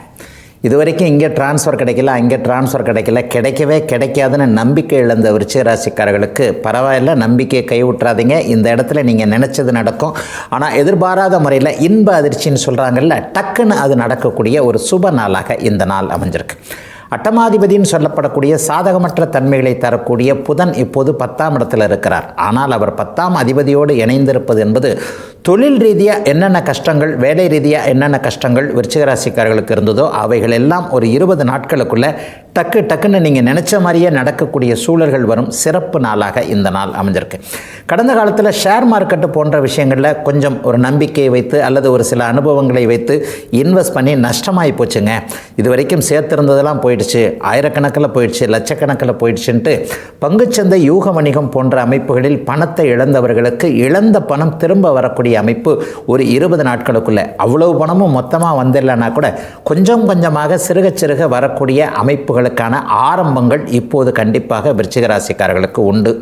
இதுவரைக்கும் இங்கே டிரான்ஸ்ஃபர் கிடைக்கல அங்கே டிரான்ஸ்ஃபர் கிடைக்கல கிடைக்கவே கிடைக்காதுன்னு நம்பிக்கை இழந்த விருச்சிக ராசிக்காரர்களுக்கு பரவாயில்ல, நம்பிக்கையை கைவிட்றாதீங்க, இந்த இடத்துல நீங்கள் நினச்சது நடக்கும். ஆனால் எதிர்பாராத முறையில் இன்ப அதிர்ச்சின்னு சொல்கிறாங்கல்ல, டக்குன்னு அது நடக்கக்கூடிய ஒரு சுப நாளாக இந்த நாள் அமைஞ்சிருக்கு. அட்டமாதிபதின்னு சொல்லப்படக்கூடிய சாதகமற்ற தன்மைகளை தரக்கூடிய புதன் இப்போது 10ஆம் இடத்தில் இருக்கிறார். ஆனால் அவர் 10ஆம் அதிபதியோடு இணைந்திருப்பது என்பது தொழில் ரீதியாக என்னென்ன கஷ்டங்கள் வேலை ரீதியாக என்னென்ன கஷ்டங்கள் விருச்சிக ராசிக்காரர்களுக்கு இருந்ததோ அவைகள் எல்லாம் ஒரு 20 நாட்களுக்குள்ளே டக்குன்னு நீங்கள் நினச்ச மாதிரியே நடக்கக்கூடிய சூழல்கள் வரும் சிறப்பு நாளாக இந்த நாள் அமைஞ்சிருக்கு. கடந்த காலத்தில் ஷேர் மார்க்கெட்டு போன்ற விஷயங்களில் கொஞ்சம் ஒரு நம்பிக்கையை வைத்து அல்லது ஒரு சில அனுபவங்களை வைத்து இன்வெஸ்ட் பண்ணி நஷ்டமாகி போச்சுங்க, இது வரைக்கும் சேர்த்திருந்ததெல்லாம் போயிடுச்சு, ஆயிரக்கணக்கில் போயிடுச்சு, லட்சக்கணக்கில் போயிடுச்சுன்ட்டு பங்குச்சந்தை யூக வணிகம் போன்ற அமைப்புகளில் பணத்தை இழந்தவர்களுக்கு இழந்த பணம் திரும்ப வரக்கூடிய அமைப்பு ஒரு 20 நாட்களுக்குள்ளே, அவ்வளவு பணமும் மொத்தமாக வந்துடலன்னா கூட கொஞ்சம் கொஞ்சமாக சிறுக வரக்கூடிய அமைப்புகளுக்கான ஆரம்பங்கள் இப்போது கண்டிப்பாக விருச்சிக ராசிக்காரர்களுக்கு உண்டு.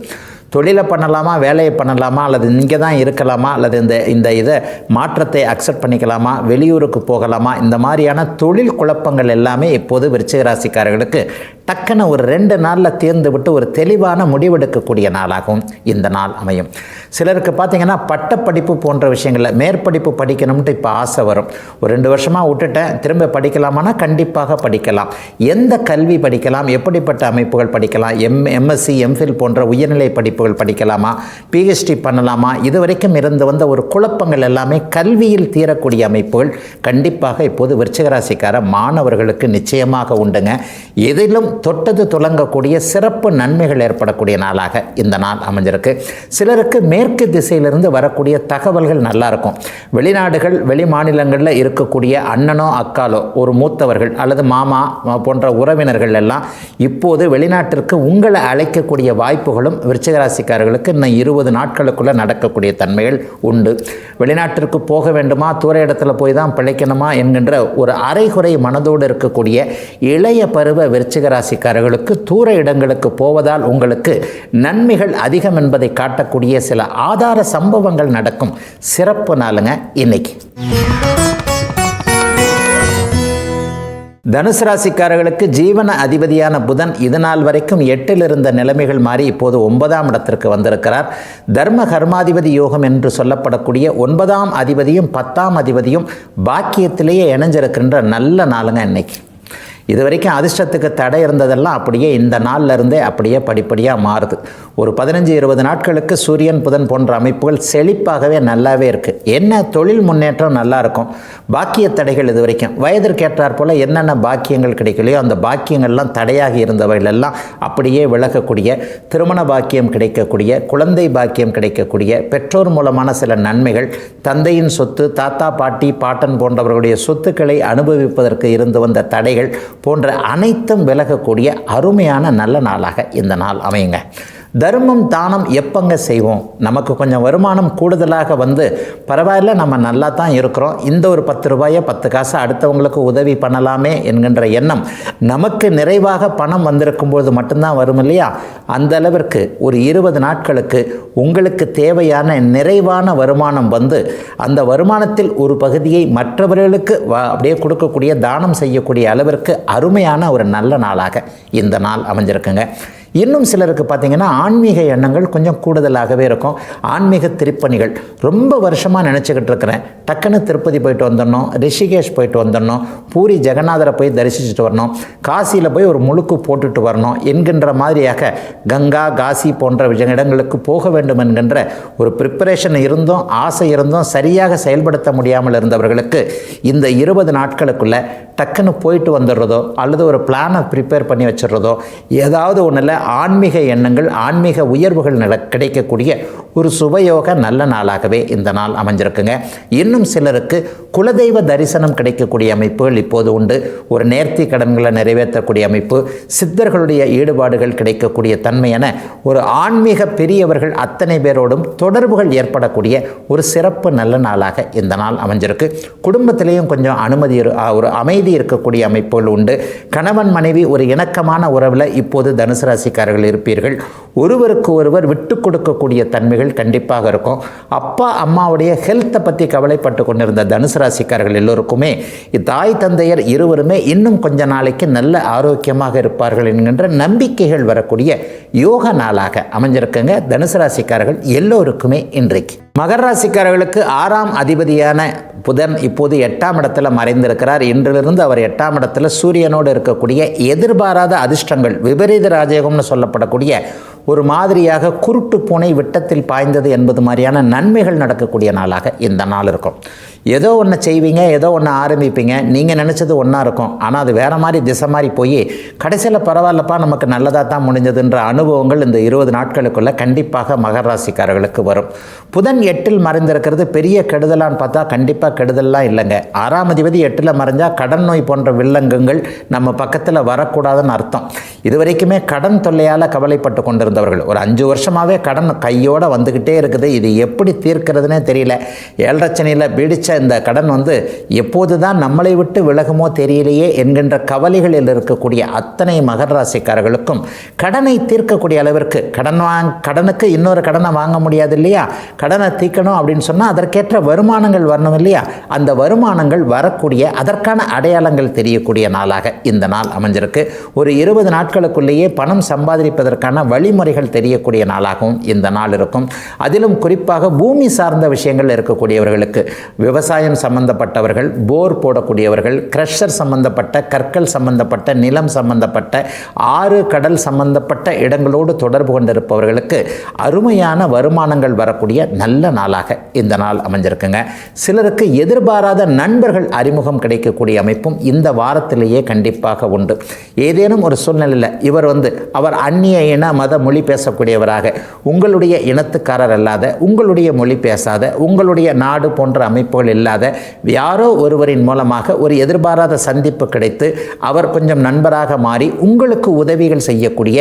தொழிலை பண்ணலாமா, வேலையை பண்ணலாமா, அல்லது இங்கே தான் இருக்கலாமா, அல்லது இந்த இதை மாற்றத்தை அக்செப்ட் பண்ணிக்கலாமா, வெளியூருக்கு போகலாமா, இந்த மாதிரியான தொழில் குழப்பங்கள் எல்லாமே இப்போது விருச்சிக ராசிக்காரர்களுக்கு டக்குன்னு ஒரு 2 நாளில் தேர்ந்து விட்டு ஒரு தெளிவான முடிவெடுக்கக்கூடிய நாளாகவும் இந்த நாள் அமையும். சிலருக்கு பார்த்திங்கன்னா பட்டப்படிப்பு போன்ற விஷயங்களில் மேற்படிப்பு படிக்கணும்ட்டு இப்போ ஆசை வரும். ஒரு 2 வருஷமாக விட்டுட்டேன், திரும்ப படிக்கலாமான்னா கண்டிப்பாக படிக்கலாம். எந்த கல்வி படிக்கலாம், எப்படிப்பட்ட அமைப்புகள் படிக்கலாம், எம்எஸ்சி எம்ஃபில் போன்ற உயர்நிலை படிப்புகள் படிக்கலாமா, பிஹெச்டி பண்ணலாமா, இதுவரைக்கும் இருந்து வந்த ஒரு குழப்பங்கள் எல்லாமே கல்வியில் தீரக்கூடிய அமைப்புகள் கண்டிப்பாக இப்போது விருச்சிக ராசிக்கார மாணவர்களுக்கு நிச்சயமாக உண்டுங்க. எதிலும் தொட்டது துலங்கக்கூடிய சிறப்பு நன்மைகள் ஏற்படக்கூடிய நாளாக இந்த நாள் அமைஞ்சிருக்கு. சிலருக்கு மேற்கு திசையிலிருந்து வரக்கூடிய தகவல்கள் நல்லா இருக்கும். வெளிநாடுகள் வெளி மாநிலங்களில் இருக்கக்கூடிய அண்ணனோ அக்காலோ ஒரு மூத்தவர்கள் அல்லது மாமா போன்ற உறவினர்கள் எல்லாம் இப்போது வெளிநாட்டிற்கு உங்களை அழைக்கக்கூடிய வாய்ப்புகளும் விருச்சிக ராசிக்காரர்களுக்கு இன்னும் 20 நாட்களுக்குள்ளே நடக்கக்கூடிய தன்மைகள் உண்டு. வெளிநாட்டிற்கு போக வேண்டுமா, தூர இடத்துல போய் தான் பிழைக்கணுமா என்கின்ற ஒரு அரைகுறை மனதோடு இருக்கக்கூடிய இளைய பருவ விருச்சிக ராசிக்காரர்களுக்கு தூர இடங்களுக்கு போவதால் உங்களுக்கு நன்மைகள் அதிகம் என்பதை காட்டக்கூடிய சில ஆதார சம்பவங்கள் நடக்கும் சிறப்பு நாளுங்க இன்னைக்கு. தனுசு ராசிக்காரர்களுக்கு ஜீவன அதிபதியான புதன் இது நாள் வரைக்கும் 8ல் இருந்த நிலைமைகள் மாறி இப்போது 9ஆம் இடத்திற்கு வந்திருக்கிறார். தர்ம கர்மாதிபதி யோகம் என்று சொல்லப்படக்கூடிய 9ஆம் அதிபதியும் 10ஆம் அதிபதியும் பாக்கியத்திலேயே இணைஞ்சிருக்கின்ற நல்ல நாளுங்க இன்னைக்கு. இது வரைக்கும் அதிர்ஷ்டத்துக்கு தடை இருந்ததெல்லாம் அப்படியே இந்த நாளில் இருந்தே அப்படியே படிப்படியாக மாறுது. ஒரு 15-20 நாட்களுக்கு சூரியன் புதன் போன்ற அமைப்புகள் செழிப்பாகவே நல்லாவே இருக்குது. என்ன தொழில் முன்னேற்றம் நல்லா இருக்கும். பாக்கிய தடைகள் இது வரைக்கும் வயதிற்கேற்றாற் போல் என்னென்ன பாக்கியங்கள் கிடைக்கலையோ அந்த பாக்கியங்கள்லாம் தடையாகி இருந்தவைகள் எல்லாம் அப்படியே விலகக்கூடிய, திருமண பாக்கியம் கிடைக்கக்கூடிய, குழந்தை பாக்கியம் கிடைக்கக்கூடிய, பெற்றோர் மூலமான சில நன்மைகள், தந்தையின் சொத்து, தாத்தா பாட்டி பாட்டன் போன்றவர்களுடைய சொத்துக்களை அனுபவிப்பதற்கு இருந்து வந்த தடைகள் போன்ற அனைத்தும் விலகக்கூடிய அருமையான நல்ல நாளாக இந்த நாள் அமையுங்க. தர்மம் தானம் எப்பங்க செய்வோம், நமக்கு கொஞ்சம் வருமானம் கூடுதலாக வந்து பரவாயில்ல நம்ம நல்லா தான் இருக்கிறோம், இந்த ஒரு 10 ரூபாயை 10 காசு அடுத்தவங்களுக்கு உதவி பண்ணலாமே என்கின்ற எண்ணம் நமக்கு நிறைவாக பணம் வந்திருக்கும்போது மட்டும்தான் வரும் இல்லையா. அந்த அளவிற்கு ஒரு 20 நாட்களுக்கு உங்களுக்கு தேவையான நிறைவான வருமானம் வந்து அந்த வருமானத்தில் ஒரு பகுதியை மற்றவர்களுக்கு அப்படியே கொடுக்கக்கூடிய, தானம் செய்யக்கூடிய அளவிற்கு அருமையான ஒரு நல்ல நாளாக இந்த நாள் அமைஞ்சிருக்குங்க. இன்னும் சிலருக்கு பார்த்திங்கன்னா ஆன்மீக எண்ணங்கள் கொஞ்சம் கூடுதலாகவே இருக்கும். ஆன்மீக திருப்பணிகள் ரொம்ப வருஷமாக நினச்சிக்கிட்டு இருக்கிறேன், டக்குன்னு திருப்பதி போயிட்டு வந்துடணும், ரிஷிகேஷ் போயிட்டு வந்துடணும், பூரி ஜெகநாதரை போய் தரிசிச்சுட்டு வரணும், காசியில் போய் ஒரு முழுக்கு போட்டுட்டு வரணும் என்கின்ற மாதிரியாக கங்கா காசி போன்ற இடங்களுக்கு போக வேண்டும் என்கின்ற ஒரு ப்ரிப்பரேஷன் இருந்தும் ஆசை இருந்தும் சரியாக செயல்படுத்த முடியாமல் இருந்தவர்களுக்கு இந்த 20 நாட்களுக்குள்ளே டக்குன்னு போயிட்டு வந்துடுறதோ அல்லது ஒரு பிளானை ப்ரிப்பேர் பண்ணி வச்சுடுறதோ ஏதாவது ஒன்றில் ஆன்மீக எண்ணங்கள், ஆன்மீக உயர்வுகள் கிடைக்கக்கூடிய ஒரு சுபயோக நல்ல நாளாகவே இந்த நாள் அமைஞ்சிருக்குங்க. இன்னும் சிலருக்கு குலதெய்வ தரிசனம் கிடைக்கக்கூடிய அமைப்புகள் இப்போது உண்டு. ஒரு நேர்த்தி கடன்களை நிறைவேற்றக்கூடிய அமைப்பு, சித்தர்களுடைய ஈடுபாடுகள் கிடைக்கக்கூடிய தன்மை என ஒரு ஆன்மீக பெரியவர்கள் அத்தனை பேரோடும் தொடர்புகள் ஏற்படக்கூடிய ஒரு சிறப்பு நல்ல நாளாக இந்த நாள் அமைஞ்சிருக்கு. குடும்பத்திலேயும் கொஞ்சம் ஒரு அமைதி இருக்கக்கூடிய அமைப்புகள் உண்டு. கணவன் மனைவி ஒரு இணக்கமான உறவில் இப்போது தனுசு ராசிக்காரர்கள் இருப்பீர்கள். ஒருவருக்கு ஒருவர் விட்டு கொடுக்கக்கூடிய தன்மைகள் கண்டிப்பாக இருக்கும். அப்பா அம்மாவுடைய ஹெல்த்தை பற்றி கவலைப்பட்டு கொண்டிருந்த தனுசு ராசிக்காரர்கள் எல்லோருக்குமே தாய் தந்தையர் இருவருமே இன்னும் கொஞ்ச நாளைக்கு நல்ல ஆரோக்கியமாக இருப்பார்கள் என்கின்ற நம்பிக்கைகள் வரக்கூடிய யோக நாளாக அமைஞ்சிருக்குங்க தனுசு ராசிக்காரர்கள் எல்லோருக்குமே இன்றைக்கு. மகர ராசிக்காரர்களுக்கு 6ஆம் அதிபதியான புதன் இப்போது 8ஆம் இடத்துல மறைந்திருக்கிறார். இன்றிலிருந்து அவர் 8ஆம் இடத்துல சூரியனோடு இருக்கக்கூடிய எதிர்பாராத அதிர்ஷ்டங்கள், விபரீத ராஜயோகம்னு சொல்லப்படக்கூடிய ஒரு மாதிரியாக குருட்டு பூனை விட்டத்தில் பாய்ந்தது என்பது மாதிரியான நன்மைகள் நடக்கக்கூடிய நாளாக இந்த நாள் இருக்கும். ஏதோ ஒன்று செய்வீங்க, ஏதோ ஒன்று ஆரம்பிப்பீங்க, நீங்கள் நினச்சது ஒன்றா இருக்கும், ஆனால் அது வேறு மாதிரி திசை மாதிரி போய் கடைசியில் பரவாயில்லப்பா நமக்கு நல்லதாக தான் முடிஞ்சதுன்ற அனுபவங்கள் இந்த 20 நாட்களுக்குள்ளே கண்டிப்பாக மகர ராசிக்காரர்களுக்கு வரும். புதன் 8ல் மறைந்திருக்கிறது பெரிய கெடுதலான்னு பார்த்தா கண்டிப்பாக கெடுதல்லாம் இல்லைங்க. 6ஆம் அதிபதி 8ல் மறைஞ்சால் கடன் நோய் போன்ற வில்லங்கங்கள் நம்ம பக்கத்தில் வரக்கூடாதுன்னு அர்த்தம். இதுவரைக்குமே கடன் தொல்லையால் கவலைப்பட்டு கொண்டிருந்தவர்கள், ஒரு 5 வருஷமாகவே கடன் கையோடு வந்துக்கிட்டே இருக்குது, இது எப்படி தீர்க்கிறதுனே தெரியல, 7.5 சனியில் பீடித்த இந்த கடன் எப்போது தான் நம்மளை விட்டு விலகுமோ தெரியலையே என்கின்ற கவலைகளில் இருக்கக்கூடிய அத்தனை மகர ராசிக்காரர்களுக்கும் கடனை தீர்க்கக்கூடிய அளவிற்கு கடனுக்கு இன்னொரு கடனை வாங்க முடியாது இல்லையா, கடனை தீர்க்கணும் அப்படின்னு சொன்னால் அதற்கேற்ற வருமானங்கள் வரணும் இல்லையா, அந்த வருமானங்கள் வரக்கூடிய அதற்கான அடையாளங்கள் தெரியக்கூடிய நாளாக இந்த நாள் அமைஞ்சிருக்கு. ஒரு 20 நாட்களுக்குள்ளேயே பணம் சம்பாதிப்பதற்கான வழிமுறைகள் தெரியக்கூடிய நாளாகவும் இந்த நாள் இருக்கும். அதிலும் குறிப்பாக பூமி சார்ந்த விஷயங்கள் இருக்கக்கூடியவர்களுக்கு, விவசாயம் சம்பந்தப்பட்டவர்கள், போர் போடக்கூடியவர்கள், கிரஷர் சம்பந்தப்பட்ட கற்கள் சம்பந்தப்பட்ட நிலம் சம்பந்தப்பட்ட ஆறு கடல் சம்பந்தப்பட்ட இடங்களோடு தொடர்பு கொண்டிருப்பவர்களுக்கு அருமையான வருமானங்கள் வரக்கூடிய நல்ல நாளாக இந்த நாள் அமைஞ்சிருக்குங்க. சிலருக்கு எதிர்பாராத நண்பர்கள் அறிமுகம் கிடைக்கக்கூடிய அமைப்பும் இந்த வாரத்திலேயே கண்டிப்பாக உண்டு. ஏதேனும் ஒரு சூழ்நிலையில் இவர் அவர் அந்நிய இன மத மொழி பேசக்கூடியவராக, உங்களுடைய இனத்துக்காரர் அல்லாத, உங்களுடைய மொழி பேசாத, உங்களுடைய நாடு போன்ற அமைப்புகள் இல்லாத யாரோ ஒருவரின் மூலமாக ஒரு எதிர்பாராத சந்திப்பு கிடைத்து அவர் கொஞ்சம் நண்பராக மாறி உங்களுக்கு உதவிகள் செய்யக்கூடிய,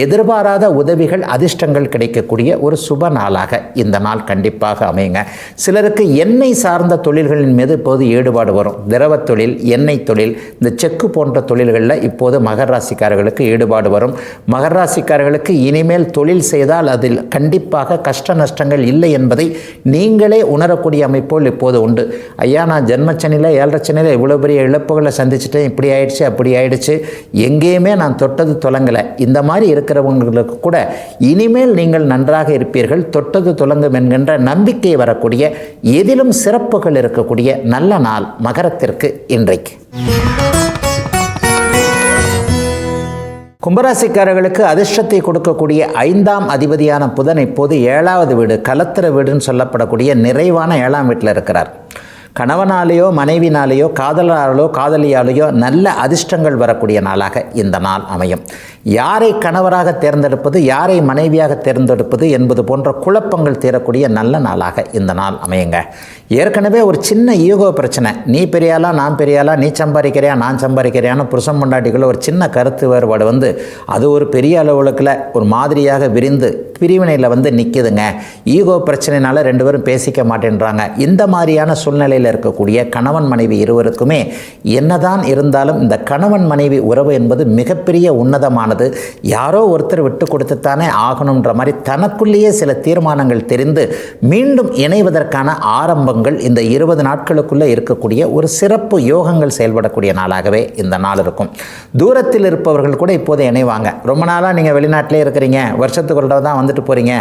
எதிர்பாராத உதவிகள் அதிர்ஷ்டங்கள் கிடைக்கக்கூடிய ஒரு சுப நாளாக இந்த நாள் கண்டிப்பாக அமையுங்க. சிலருக்கு எண்ணெய் சார்ந்த தொழில்களின் மீது இப்போது ஈடுபாடு வரும். திரவ தொழில், எண்ணெய் தொழில், இந்த செக்கு போன்ற தொழில்களில் இப்போது மகர ராசிக்காரர்களுக்கு ஈடுபாடு வரும். மகர ராசிக்காரர்களுக்கு இனிமேல் தொழில் செய்தால் அதில் கண்டிப்பாக கஷ்ட நஷ்டங்கள் இல்லை என்பதை நீங்களே உணரக்கூடிய அமைப்போல் இப்போது உண்டு. ஐயா, நான் ஜென்மச்சனியில் 7.5 சனியில் இவ்வளோ பெரிய இழப்புகளை சந்திச்சுட்டேன், இப்படி ஆயிடுச்சு அப்படி ஆயிடுச்சு, எங்கேயுமே நான் தொட்டது தொலங்கலை, இந்த மாதிரி இருக்கிறவங்களுக்கு கூட இனிமேல் நீங்கள் நன்றாக இருப்பீர்கள், தொட்டது தொலங்கும் என்கின்ற நம்பிக்கை வரக்கூடிய, எதிலும் சிறப்புகள் இருக்கக்கூடிய நல்ல நாள் மகரத்திற்கு இன்றைக்கு. கும்பராசிக்காரர்களுக்கு அதிர்ஷ்டத்தை கொடுக்கக்கூடிய 5ஆம் அதிபதியான புதன் இப்போது 7வது வீடு, கலத்திர வீடுன்னு சொல்லப்படக்கூடிய நிறைவான 7ஆம் வீட்டில் இருக்கிறார். கணவனாலேயோ மனைவினாலேயோ காதலாலோ காதலியாலேயோ நல்ல அதிர்ஷ்டங்கள் வரக்கூடிய நாளாக இந்த நாள் அமையும். யாரை கணவராக தேர்ந்தெடுப்பது, யாரை மனைவியாக தேர்ந்தெடுப்பது என்பது போன்ற குழப்பங்கள் தீரக்கூடிய நல்ல நாளாக இந்த நாள் அமையுங்க. ஏற்கனவே ஒரு சின்ன ஈகோ பிரச்சனை, நீ பெரியாளா நான் பெரியாளா, நீ சம்பாதிக்கிறியா நான் சம்பாதிக்கிறியான்னு புருஷன் பொண்டாட்டிக்குள்ள ஒரு சின்ன கருத்து வேறுபாடு அது ஒரு பெரிய அளவுகளுக்குள்ள ஒரு மாதிரியாக விரிந்து பிரிவினையில் நிற்கிதுங்க. ஈகோ பிரச்சனைனால 2 பேரும் பேசிக்க மாட்டேன்றாங்க. இந்த மாதிரியான சூழ்நிலையில் இருக்கக்கூடிய கணவன் மனைவி இருவருக்குமே என்னதான் இருந்தாலும் இந்த கணவன் மனைவி உறவு என்பது மிகப்பெரிய உன்னதமானது. யாரோ ஒருத்தர் விட்டு கொடுத்துத்தானே ஆகணுன்ற மாதிரி தனக்குள்ளேயே சில தீர்மானங்கள் தெரிந்து மீண்டும் இணைவதற்கான ஆரம்பங்கள் இந்த 20 நாட்களுக்குள்ளே இருக்கக்கூடிய ஒரு சிறப்பு யோகங்கள் செயல்படக்கூடிய நாளாகவே இந்த நாள் இருக்கும். தூரத்தில் இருப்பவர்கள் கூட இப்போது இணைவாங்க. ரொம்ப நாளாக நீங்கள் வெளிநாட்டிலே இருக்கிறீங்க, வருஷத்துக்கு ஒரு தடவை தான் வந்துட்டு போகிறீங்க,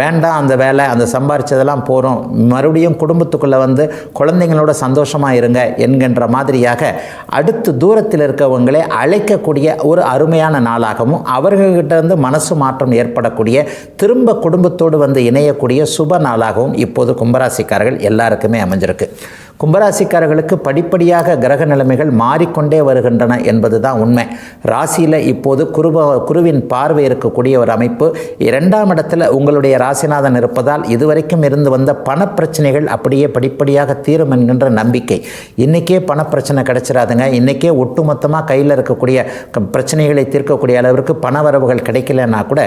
வேண்டாம் அந்த வேலை, அந்த சம்பாரிச்சதெல்லாம் போகிறோம், மறுபடியும் குடும்பத்துக்குள்ளே குழந்தைங்களோட சந்தோஷமாக இருங்க என்கின்ற மாதிரியாக அடுத்து தூரத்தில் இருக்கவங்களே அழைக்கக்கூடிய ஒரு அருமையான நாளாகவும், அவர்கள்கிட்ட மனசு மாற்றம் ஏற்படக்கூடிய, திரும்ப குடும்பத்தோடு இணையக்கூடிய சுப நாளாகவும் இப்போது கும்பராசிக்காரர்கள் எல்லாருக்குமே அமைஞ்சிருக்கு. கும்பராசிக்காரர்களுக்கு படிப்படியாக கிரக நிலைமைகள் மாறிக்கொண்டே வருகின்றன என்பது தான் உண்மை. ராசியில் இப்போது குருவின் பார்வை இருக்கக்கூடிய ஒரு அமைப்பு. 2ஆம் இடத்துல உங்களுடைய ராசிநாதன் இருப்பதால் இதுவரைக்கும் இருந்து வந்த பணப்பிரச்சனைகள் அப்படியே படிப்படியாக தீரும் என்கின்ற நம்பிக்கை. இன்றைக்கே பணப்பிரச்சனை கிடைச்சிடாதுங்க. இன்றைக்கே ஒட்டுமொத்தமாக கையில் இருக்கக்கூடிய பிரச்சனைகளை தீர்க்கக்கூடிய அளவிற்கு பணவரவுகள் கிடைக்கலன்னா கூட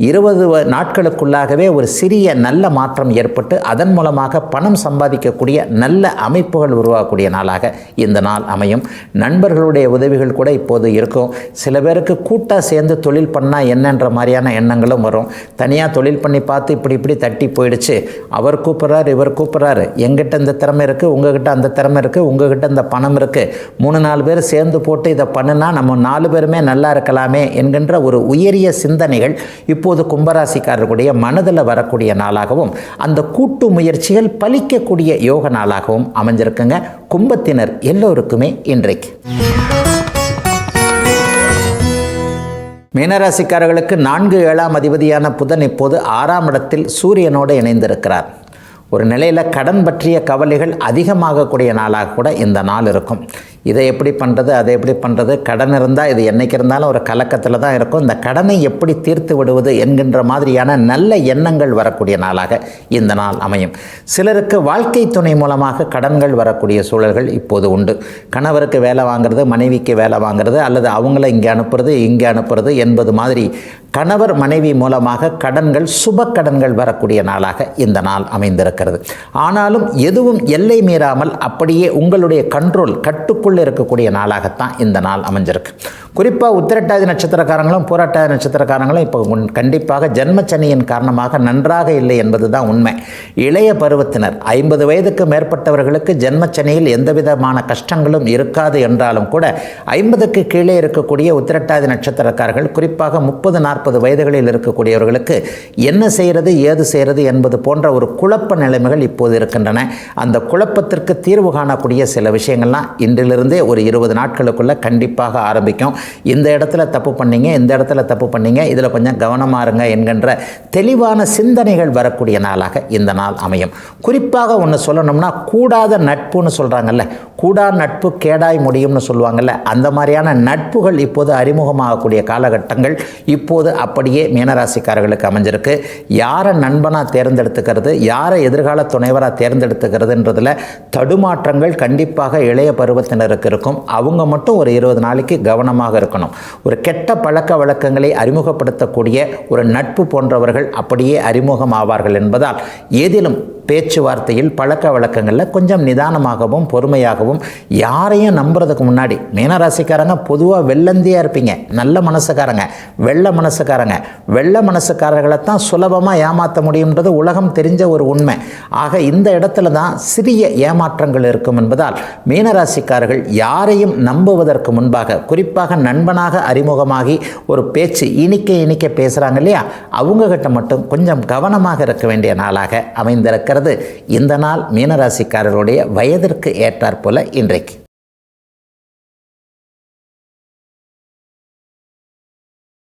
20 நாட்களுக்குள்ளாகவே ஒரு சிறிய நல்ல மாற்றம் ஏற்பட்டு அதன் மூலமாக பணம் சம்பாதிக்கக்கூடிய நல்ல அமைப்புகள் உருவாகக்கூடிய நாளாக இந்த நாள் அமையும். நண்பர்களுடைய உதவிகள் கூட இப்போது இருக்கும். சில பேருக்கு கூட்டாக சேர்ந்து தொழில் பண்ணால் என்னன்ற மாதிரியான எண்ணங்களும் வரும். தனியாக தொழில் பண்ணி பார்த்து இப்படி தட்டி போயிடுச்சு, அவர் கூப்பிட்றாரு இவர் கூப்பிட்றாரு, எங்கிட்ட இந்த திறமை இருக்குது, உங்ககிட்ட அந்த திறமை இருக்குது, உங்ககிட்ட இந்த பணம் இருக்குது, 3-4 பேர் சேர்ந்து போட்டு இதை பண்ணுனா நம்ம 4 பேருமே நல்லா இருக்கலாமே என்கின்ற ஒரு உயரிய சிந்தனைகள் இப்போது கும்பராசிக்காரர்களுடைய மனதில் வரக்கூடிய நாளாகவும், அந்த கூட்டு முயற்சிகள் பலிக்கக்கூடிய யோக நாளாகவும் அமைஞ்சிருக்குங்க. கும்பத்தினர் எல்லோருக்குமே இன்றைக்கு. மீனராசிக்காரர்களுக்கு 4, 7ஆம் அதிபதியான புதன் இப்போது 6ஆம் இடத்தில் சூரியனோடு இணைந்திருக்கிறார். ஒரு நிலையில் கடன் பற்றிய கவலைகள் அதிகமாகக்கூடிய நாளாக கூட இந்த நாள் இருக்கும். இதை எப்படி பண்ணுறது, அதை எப்படி பண்ணுறது, கடன் இருந்தால் இது என்றைக்கு இருந்தாலும் ஒரு கலக்கத்தில் தான் இருக்கும். இந்த கடனை எப்படி தீர்த்து விடுவது என்கின்ற மாதிரியான நல்ல எண்ணங்கள் வரக்கூடிய நாளாக இந்த நாள் அமையும். சிலருக்கு வாழ்க்கை துணை மூலமாக கடன்கள் வரக்கூடிய சூழல்கள் இப்போது உண்டு. கணவருக்கு வேலை வாங்குறது, மனைவிக்கு வேலை வாங்குறது, அல்லது அவங்கள இங்கே அனுப்புறது இங்கே அனுப்புறது என்பது மாதிரி கணவர் மனைவி மூலமாக கடன்கள், சுப கடன்கள் வரக்கூடிய நாளாக இந்த நாள் அமைந்திருக்கிறது. ஆனாலும் எதுவும் எல்லை மீறாமல் அப்படியே உங்களுடைய கண்ட்ரோல், கட்டுக்குள் இருக்கக்கூடிய நாளாகத்தான் இந்த நாள் அமைஞ்சிருக்கு. குறிப்பாக உத்திரட்டாதி நட்சத்திரக்காரங்களும் பூரட்டாதி நட்சத்திரக்காரங்களும் இப்போ கண்டிப்பாக ஜென்மச்சனியின் காரணமாக நன்றாக இல்லை என்பது தான் உண்மை. இளைய பருவத்தினர் 50 வயதுக்கு மேற்பட்டவர்களுக்கு ஜென்மச்சனியில் எந்த விதமான கஷ்டங்களும் இருக்காது என்றாலும் கூட 50க்கு கீழே இருக்கக்கூடிய உத்திரட்டாதி நட்சத்திரக்காரர்கள், குறிப்பாக 30-40 வயதுகளில் இருக்கக்கூடியவர்களுக்கு என்ன செய்கிறது, ஏது செய்கிறது என்பது போன்ற ஒரு குழப்ப நிலைமைகள் இப்போது இருக்கின்றன. அந்த குழப்பத்திற்கு தீர்வு காணக்கூடிய சில விஷயங்கள்லாம் இன்றிலிருந்தே ஒரு 20 நாட்களுக்குள்ள கண்டிப்பாக ஆரம்பிக்கும். இந்த இடத்துல தப்பு பண்ணீங்க, இந்த இடத்துல தப்பு பண்ணீங்க, இதில் கொஞ்சம் கவனமாக இருங்க என்கின்ற தெளிவான சிந்தனைகள் வரக்கூடிய நாளாக இந்த நாள் அமையும். குறிப்பாக ஒன்று சொல்லணும்னா, கூடாத நட்புன்னு சொல்கிறாங்கல்ல, கூடா நட்பு கேடாய் முடியும்னு சொல்லுவாங்கல்ல, அந்த மாதிரியான நட்புகள் இப்போது அறிமுகமாகக்கூடிய காலகட்டங்கள் இப்போது அப்படியே மீனராசிக்காரர்களுக்கு அமைஞ்சிருக்கு. யாரை நண்பனாக தேர்ந்தெடுத்துக்கிறது, யாரை எதிர்கால துணைவராக தேர்ந்தெடுத்துக்கிறதுன்றதில் தடுமாற்றங்கள் கண்டிப்பாக இளைய பருவத்தினருக்கு இருக்கும். அவங்க மட்டும் ஒரு 20 நாளைக்கு கவனமாக இருக்கணும். ஒரு கெட்ட பழக்க வழக்கங்களை அறிமுகப்படுத்தக்கூடிய ஒரு நட்பு போன்றவர்கள் அப்படியே அறிமுகம் ஆவார்கள் என்பதால் ஏதிலும் பேச்சுவார்த்தையில், பழக்க வழக்கங்களில் கொஞ்சம் நிதானமாகவும் பொறுமையாகவும், யாரையும் நம்புறதுக்கு முன்னாடி, மீனராசிக்காரங்க பொதுவாக வெள்ளந்தியாக இருப்பீங்க, நல்ல மனசுக்காரங்க, வெள்ள மனசுக்காரர்களை தான் சுலபமாக ஏமாற்ற முடியுன்றது உலகம் தெரிஞ்ச ஒரு உண்மை. ஆக இந்த இடத்துல தான் சிறிய ஏமாற்றங்கள் இருக்கும் என்பதால் மீனராசிக்காரர்கள் யாரையும் நம்புவதற்கு முன்பாக, குறிப்பாக நண்பனாக அறிமுகமாகி ஒரு பேச்சு இனிக்க பேசுகிறாங்க இல்லையா, அவங்ககிட்ட மட்டும் கொஞ்சம் கவனமாக இருக்க வேண்டிய நாளாக அமைந்திருக்கிறது இந்த நாள் மீனராசிக்காரர்களுடைய வயதிற்கு ஏற்றாற்போல இன்றைக்கு.